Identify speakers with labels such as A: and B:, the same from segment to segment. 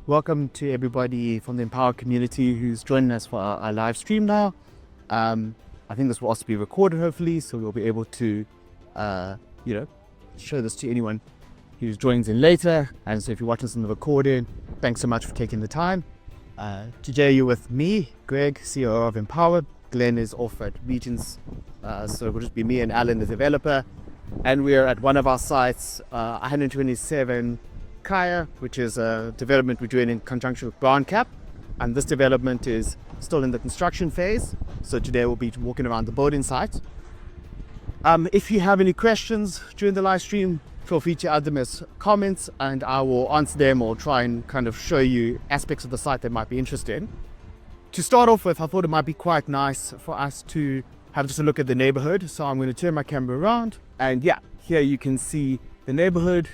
A: welcome to everybody from the Empowa community who's joining us for our live stream now. I think this will also be recorded, hopefully, so we'll be able to, show this to anyone who joins in later. And so if you're watching this on the recording, thanks so much for taking the time. Today you're with me, Greg, CEO of Empowa. Glenn is off at meetings, so it will just be me and Allan, the developer. And we're at one of our sites, 127 Kaya, which is a development we're doing in conjunction with Browncap. And this development is still in the construction phase. So today we'll be walking around the building site. If you have any questions during the live stream, feel free to add them as comments and I will answer them or try and kind of show you aspects of the site that might be interesting. To start off with, I thought it might be quite nice for us to have just a look at the neighborhood. So I'm going to turn my camera around and yeah, here you can see the neighborhood.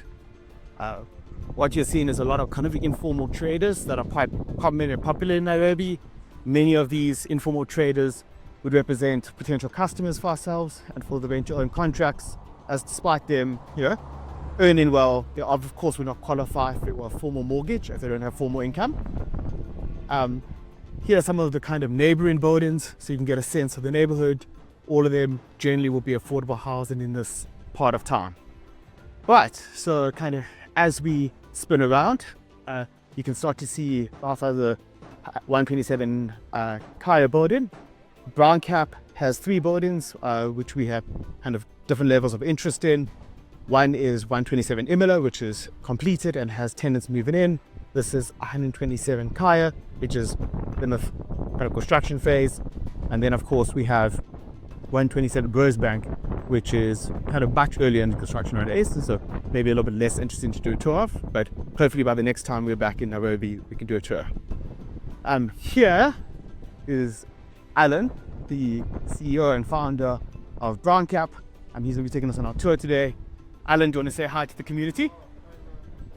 A: What you're seeing is a lot of kind of informal traders that are quite common and popular in Nairobi. Many of these informal traders would represent potential customers for ourselves and for the rent to own contracts, as despite them, earning well, they of course will not qualify for a formal mortgage if they don't have formal income. Here are some of the kind of neighboring buildings, so you can get a sense of the neighborhood. All of them generally will be affordable housing in this part of town. But, so kind of as we spin around, you can start to see after the 127 Kaya building. Browncap has 3 buildings, which we have kind of different levels of interest in. One is 127 Imola, which is completed and has tenants moving in. This is 127 Kaya, which is in the kind of construction phase. And then of course we have 127 Rosebank, which is kind of much earlier in the construction nowadays, so maybe a little bit less interesting to do a tour of, but hopefully by the next time we're back in Nairobi, we can do a tour. Here is Allan, the CEO and founder of Browncap, and he's going to be taking us on our tour today. Allan, do you want to say hi to the community?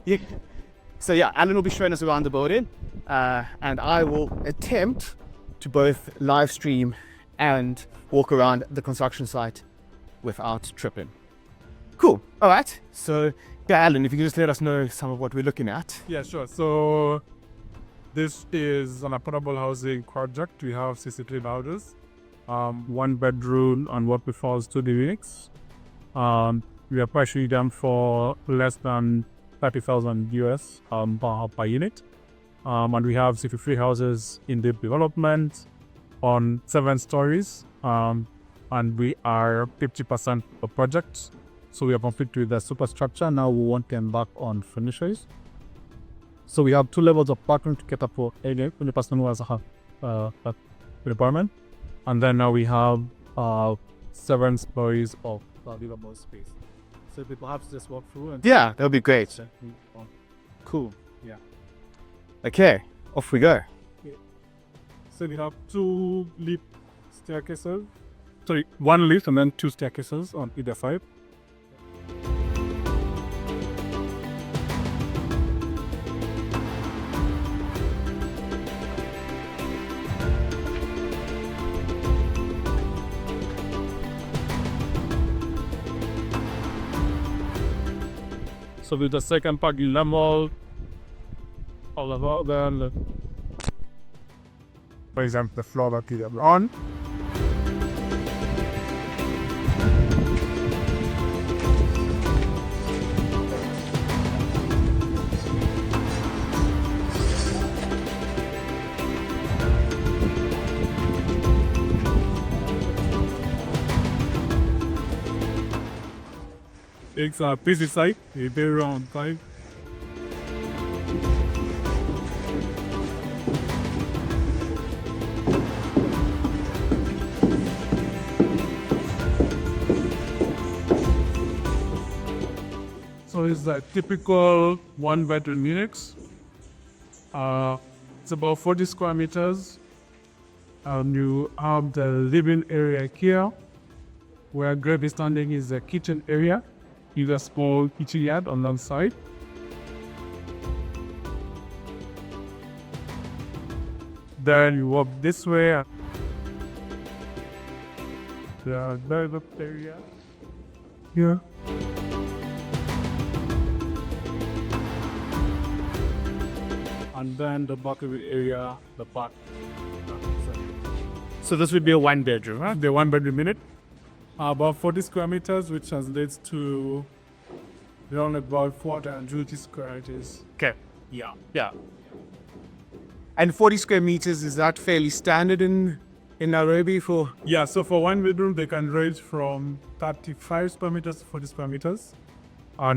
A: Yeah. So yeah, Allan will be showing us around the building, and I will attempt to both live stream and walk around the construction site without tripping. Cool. All right. So, yeah, Allan, if you could just let us know some of what we're looking at.
B: Yeah, sure. So this is an affordable housing project. We have 63 houses, 1 bedroom and what before 2 units. We are pricing them for less than 30,000 US per unit. And we have 63 houses in the development on 7 stories. And we are 50% of project. So we are complete with the superstructure. Now we want to embark on finishes. So we have 2 levels of parking to cater for any person who has a requirement. And then now we have 7 stories of livable space. So we perhaps just walk through and
A: Yeah, that would be great. Cool.
B: Yeah.
A: Okay, off we go.
B: So we have 2 lift staircases. Sorry, 1 lift and then 2 staircases on either side. So with the second parking level, all about then, for example, the floor that we are on. It's a busy site, a very round site. So it's a typical 1-bedroom unit. It's about 40 square meters. And you have the living area here, where Greg is standing is the kitchen area. Is a small kitchen yard on one side. Then you walk this way. The developed area here. and then the balcony area, the park.
A: So this would be a one bedroom, right?
B: The 1 bedroom unit, about 40 square meters, which translates to around about 420 square meters.
A: Okay.
B: Yeah.
A: Yeah. And 40 square meters, is that fairly standard in Nairobi for?
B: Yeah, so for 1 bedroom, they can range from 35 square meters to 40 square meters,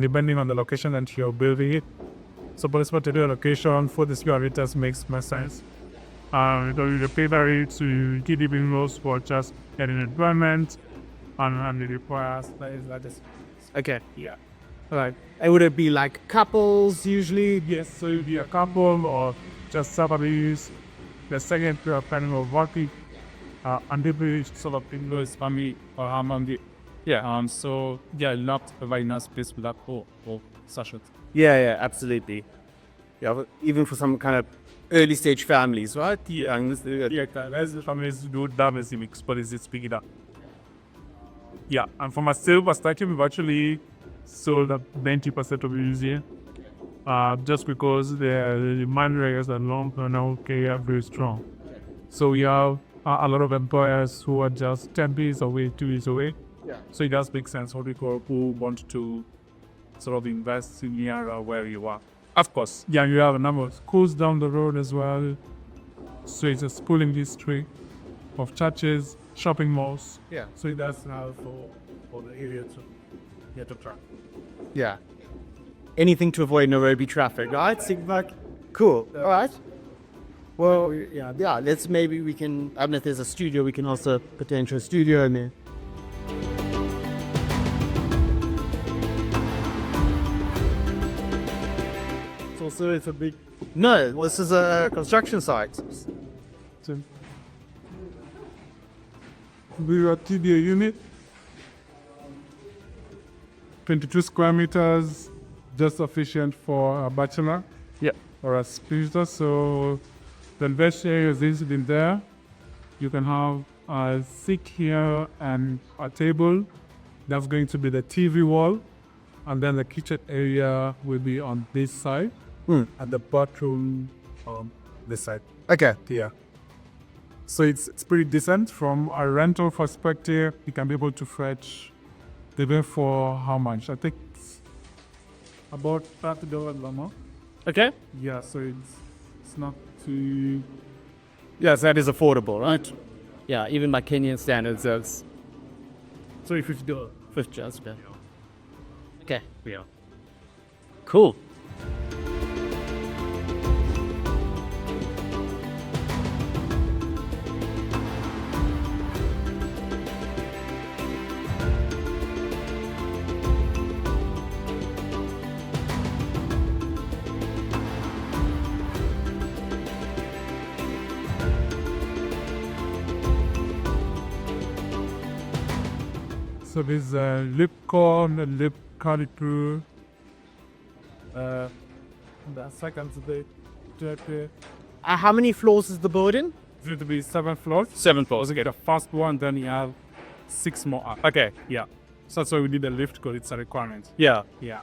B: depending on the location that you're building it. So for this particular location, 40 square meters makes more sense. The pay to keep living rows for just getting employment, and it requires that is.
A: Okay.
B: Yeah.
A: All right. And would it be like couples usually?
B: Yes, so it'd be a couple or just somebody's the second planning of working, and they sort of in family or harmony.
A: Yeah.
B: So yeah, not a very nice place for that or such a.
A: Yeah, absolutely. Yeah, but even for some kind of early stage families, right?
B: Yeah, as the families do damage the mix, but it's picking up. Yeah, and from a sale perspective, we've actually sold up 90% of the year. Just because the demand rates and long-term okay are very strong. So we have a lot of employers who are just 10 days away, 2 days away.
A: Yeah.
B: So it does make sense for people who want to sort of invest in the area where you are. Of course, yeah, you have a number of schools down the road as well. So it's a schooling district of churches, shopping malls.
A: Yeah.
B: So it does now for the area to get to track.
A: Yeah. Anything to avoid Nairobi traffic, right? Seems like cool. All right. Well, yeah. Let's maybe we can. I mean, if there's a studio, we can also potential studio in there. So it's a big. No, this is a construction site.
B: So we got TDA unit, 22 square meters, just sufficient for a bachelor.
A: Yeah.
B: Or a speedster. So the best area is easily in there. You can have a seat here and a table. That's going to be the TV wall, and then the kitchen area will be on this side. And the bathroom on this side.
A: Okay.
B: Yeah. So it's pretty decent from a rental perspective. You can be able to fetch the bill for how much? I think it's about $30 a month.
A: Okay.
B: Yeah, so it's not too.
A: Yes, that is affordable, right? Yeah, even by Kenyan standards, that's
B: Sorry, $50.
A: $50. Okay. Okay. Yeah. Cool.
B: So there's a lip corn, a lip caliper. The second today,
A: How many floors is the building?
B: it's going to be 7 floors.
A: 7 floors. Okay.
B: The first one, then you have 6 more up.
A: Okay.
B: Yeah. So that's why we need a lift because it's a requirement.
A: Yeah.
B: Yeah.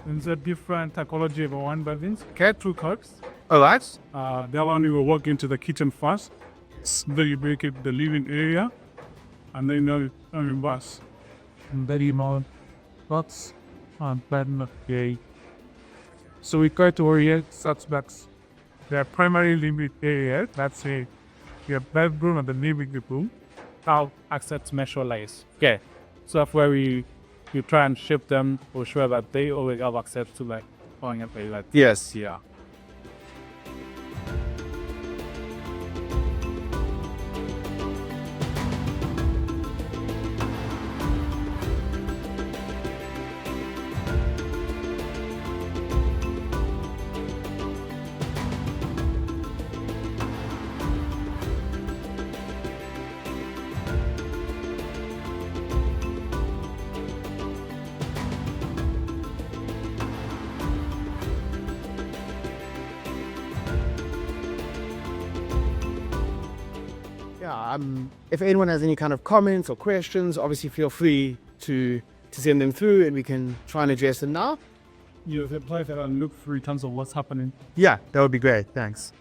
B: And there's a different typology of one buildings. Okay, 2 curbs.
A: All right.
B: That one you will walk into the kitchen first. Then you break it the living area. And then you reverse. And then you mount pots and then okay. So we try to orient setbacks. Their primary living area, that's it. Your bedroom and the living room. How access measure lies.
A: Okay.
B: So that's where we try and shift them or sure that they always have access to like going and play like.
A: Yes.
B: Yeah.
A: Yeah. If anyone has any kind of comments or questions, obviously feel free to send them through, and we can try and address them now.
B: the place that I look through in terms of what's happening.
A: Yeah, that would be great. Thanks.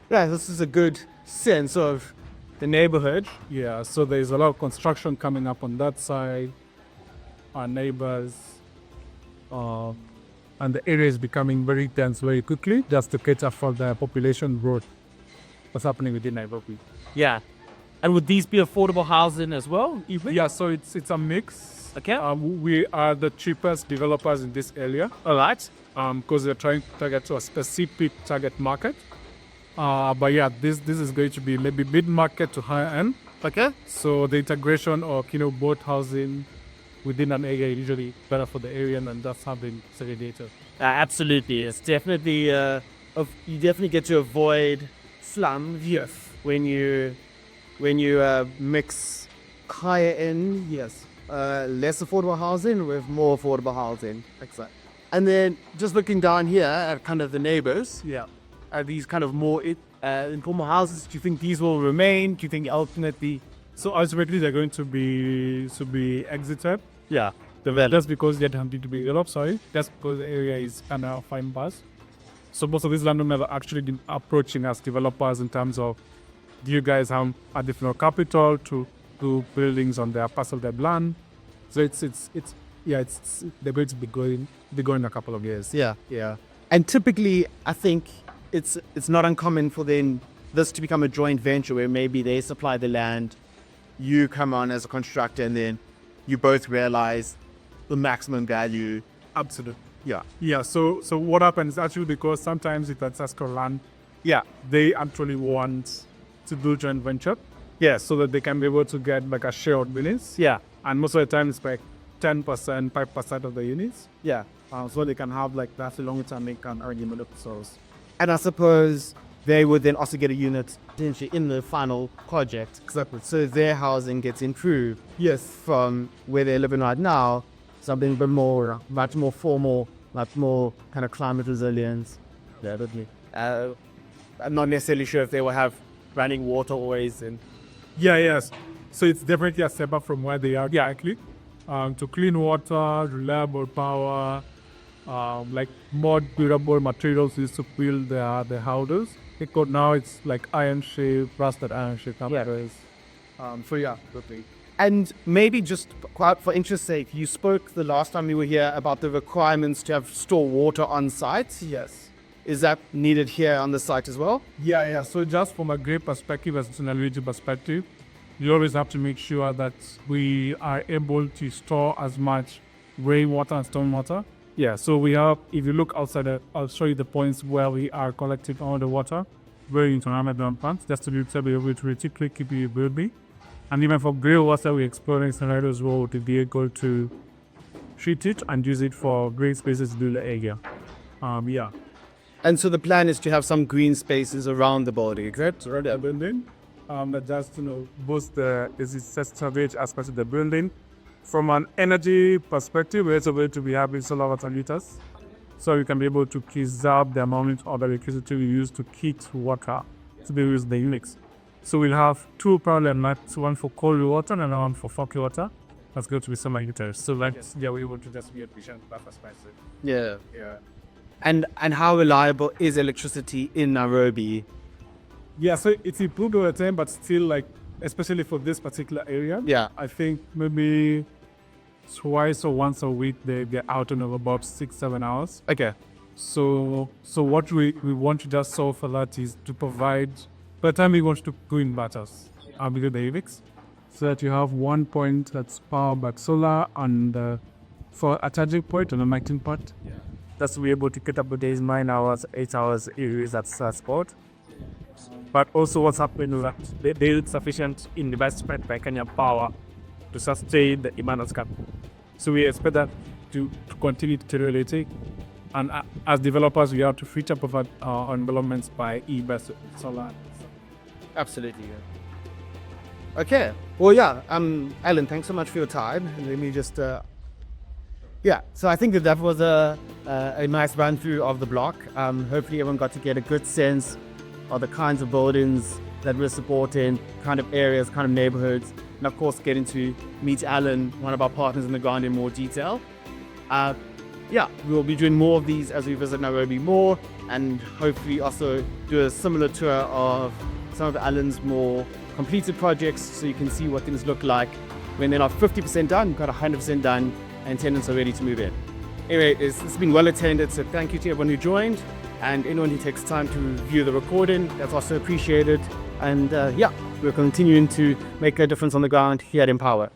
A: Yeah, this is a good sense of the neighborhood.
B: Yeah, so there's a lot of construction coming up on that side. Our neighbors, and the area is becoming very dense very quickly, just to cater for the population growth that's happening within Nairobi.
C: Yeah. And would these be affordable housing as well? You think?
B: Yeah, so it's a mix.
C: Okay.
B: We are the cheapest developers in this area.
C: All right.
B: Because we're trying to target to a specific target market. But yeah, this is going to be maybe mid-market to higher end.
C: Okay.
B: So the integration of both housing within an area is usually better for the area than just having segregated.
C: Absolutely. It's definitely, you definitely get to avoid slums.
B: Yes.
A: When you mix higher end, less affordable housing with more affordable housing. Exactly. And then just looking down here at kind of the neighbors,
C: Yeah.
A: are these kind of more informal houses? Do you think these will remain? Do you think ultimately?
B: So ultimately they're going to be exited.
C: Yeah.
B: That's because they don't need to be developed, sorry. That's because the area is kind of fine buzz. So most of these landowners are actually been approaching us developers in terms of, do you guys have additional capital to do buildings on their parcel, their land? So they're going to be going in a couple of years.
A: Yeah. And typically, I think it's not uncommon for this to become a joint venture where maybe they supply the land, you come on as a constructor, and then you both realize the maximum value.
B: Absolutely.
A: Yeah.
B: Yeah, so what happens actually, because sometimes if that's Escrow land, they actually want to do joint venture. Yeah, so that they can be able to get like a share of units.
C: Yeah.
B: And most of the time it's like 10%, 5% of the units.
A: Yeah.
B: So they can have like that long term income earning themselves.
A: And I suppose they would then also get a unit potentially in the final project.
B: Exactly.
A: So their housing gets improved.
B: Yes.
A: From where they're living right now, something a bit more, much more formal, much more kind of climate resilience.
C: Definitely.
A: I'm not necessarily sure if they will have running water always. And
B: Yes. So it's definitely a step up from where they are actually. To clean water, reliable power, like more durable materials used to build the houses. Because now it's like iron shape, rusted iron shape.
A: And maybe just quite for interest's sake, you spoke the last time you were here about the requirements to have store water on site.
B: Yes.
A: Is that needed here on the site as well?
B: Yeah. So just from a great perspective, as an sustainability perspective, you always have to make sure that we are able to store as much rainwater and stormwater. Yeah, so we have, if you look outside, I'll show you the points where we are collecting all the water, very into an underground plant, just to be able to reticulated keep it building. And even for grey water, we're exploring scenarios where to be able to treat it and use it for green spaces to build the area.
A: And so the plan is to have some green spaces around the building, correct?
B: Around the building, that just boost the surveyed aspect of the building. From an energy perspective, we're able to be having solar water meters, so we can be able to preserve the amount of electricity we use to heat water to be used in the units. So we'll have two parallel lines, one for cold water and one for foggy water. That's going to be summer heaters. So we're able to just be efficient that perspective.
A: Yeah. And how reliable is electricity in Nairobi?
B: Yeah, so it's improved over time, but still, like, especially for this particular area.
A: Yeah.
B: I think maybe twice or once a week they get out in about 6-7 hours.
A: Okay.
B: So what we want to just solve for that is to provide, by the time we want to put in batters, within the AVIX, so that you have one point that's powered by solar and for a charging point and a lighting point. Yeah. That's to be able to get up the days 9 hours, 8 hours areas at spot. But also what's happening is that there is sufficient investment by Kenyan Power to sustain the demand that's coming. So we expect that to continue to deteriorate. And as developers, we have to future provide our developments by e-best solar.
A: Absolutely. Yeah. Okay. Well, yeah. Allan, thanks so much for your time. And let me just. So I think that was a nice run through of the block. Hopefully, everyone got to get a good sense of the kinds of buildings that we're supporting, kind of areas, kind of neighborhoods, and of course getting to meet Allan, one of our partners in the ground, in more detail. Yeah, we'll be doing more of these as we visit Nairobi more, and hopefully also do a similar tour of some of Allan's more completed projects, so you can see what things look like when they're not 50% done, got 100% done, and tenants are ready to move in. Anyway, it's been well attended, so thank you to everyone who joined, and anyone who takes time to view the recording, that's also appreciated. And yeah, we're continuing to make a difference on the ground here at Empowa.